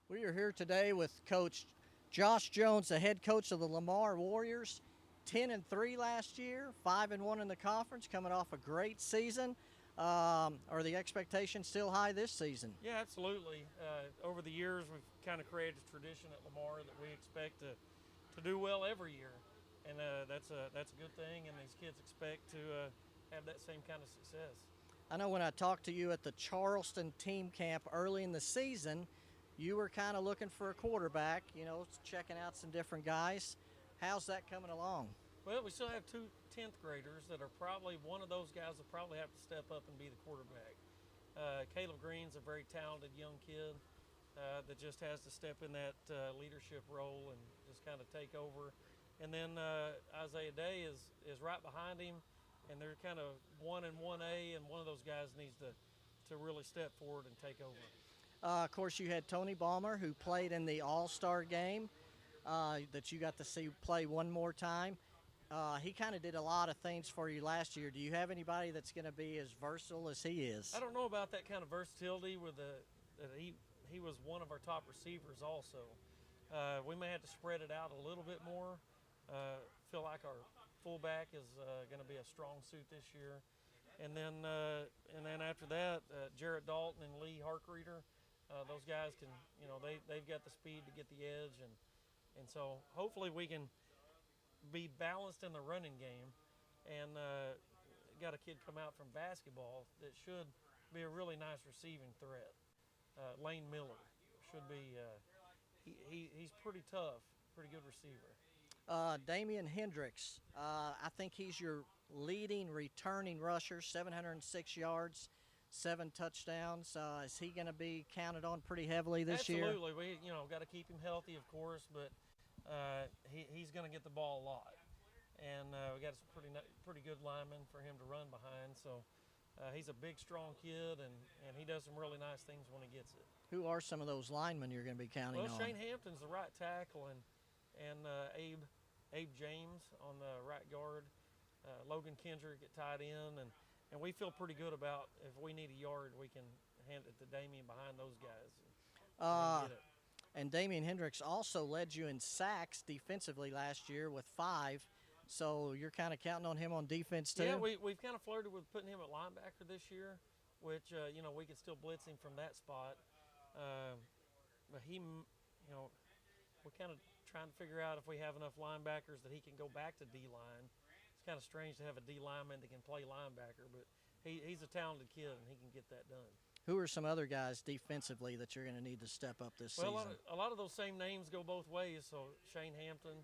We are here today with Coach Josh Jones, the head coach of the Lamar Warriors. 10-3 last year, 5-1 in the conference, coming off a great season. Are the expectations still high this season? Yeah, absolutely. Over the years, we've kind of created a tradition at Lamar that we expect to do well every year, and that's a good thing. And these kids expect to have that same kind of success. I know when I talked to you at the Charleston team camp early in the season, you were kind of looking for a quarterback, checking out some different guys. How's that coming along? Well, we still have two 10th graders that are probably one of those guys will probably have to step up and be the quarterback. Caleb Green's a very talented young kid that just has to step in that leadership role and just kind of take over. And then Isaiah Day is right behind him, and they're kind of 1 and 1A, and one of those guys needs to really step forward and take over. Of course, you had Tony Ballmer, who played in the All-Star game that you got to see play one more time. He kind of did a lot of things for you last year. Do you have anybody that's going to be as versatile as he is? I don't know about that kind of versatility with that he was one of our top receivers also. We may have to spread it out a little bit more. Feel like our fullback is going to be a strong suit this year. And then after that, Jarrett Dalton and Lee Harkreader, those guys can, they've got the speed to get the edge. And so hopefully we can be balanced in the running game, and got a kid come out from basketball that should be a really nice receiving threat. Lane Miller should be, he's pretty tough, pretty good receiver. Damian Hendricks, I think he's your leading returning rusher, 706 yards, 7 touchdowns. Is he going to be counted on pretty heavily this year? Absolutely. We got to keep him healthy, of course, but he's going to get the ball a lot, and we got some pretty good linemen for him to run behind. So he's a big, strong kid, and he does some really nice things when he gets it. Who are some of those linemen you're going to be counting on? Well, Shane Hampton's the right tackle, and Abe James on the right guard. Logan Kendrick at tight end, and we feel pretty good about if we need a yard, we can hand it to Damian behind those guys. And Damian Hendricks also led you in sacks defensively last year with 5. So you're kind of counting on him on defense too? Yeah, we've kind of flirted with putting him at linebacker this year, which, we can still blitz him from that spot. But we're kind of trying to figure out if we have enough linebackers that he can go back to D-line. It's kind of strange to have a D lineman that can play linebacker, but he's a talented kid and he can get that done. Who are some other guys defensively that you're going to need to step up this season? Well, a lot of those same names go both ways. So Shane Hampton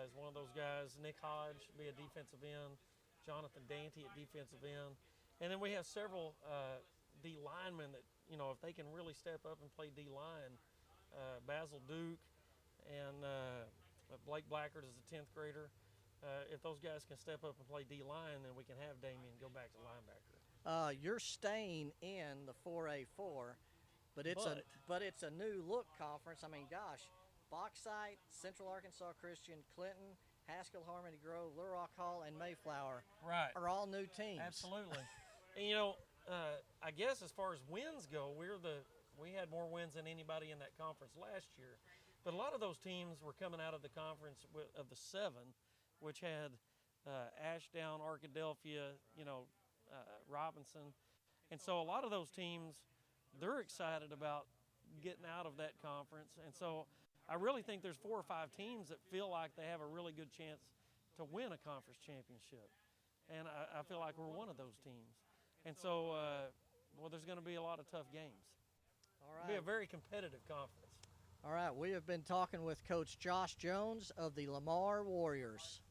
is one of those guys. Nick Hodge will be a defensive end. Jonathan Dante at defensive end. And then we have several D linemen that, if they can really step up and play D line, Basil Duke and Blake Blackard is a 10th grader. If those guys can step up and play D line, then we can have Damian go back to linebacker. You're staying in the 4A4, but it's a new look conference. I mean, gosh, Bauxite, Central Arkansas Christian, Clinton, Haskell Harmony Grove, Little Rock Hall, and Mayflower are all new teams. Absolutely. And I guess as far as wins go, we had more wins than anybody in that conference last year. But a lot of those teams were coming out of the conference of the 7, which had Ashdown, Arkadelphia, Robinson. And so a lot of those teams, they're excited about getting out of that conference. And so I really think there's 4 or 5 teams that feel like they have a really good chance to win a conference championship. And I feel like we're one of those teams. And so, there's going to be a lot of tough games. All right. It'll be a very competitive conference. All right, we have been talking with Coach Josh Jones of the Lamar Warriors.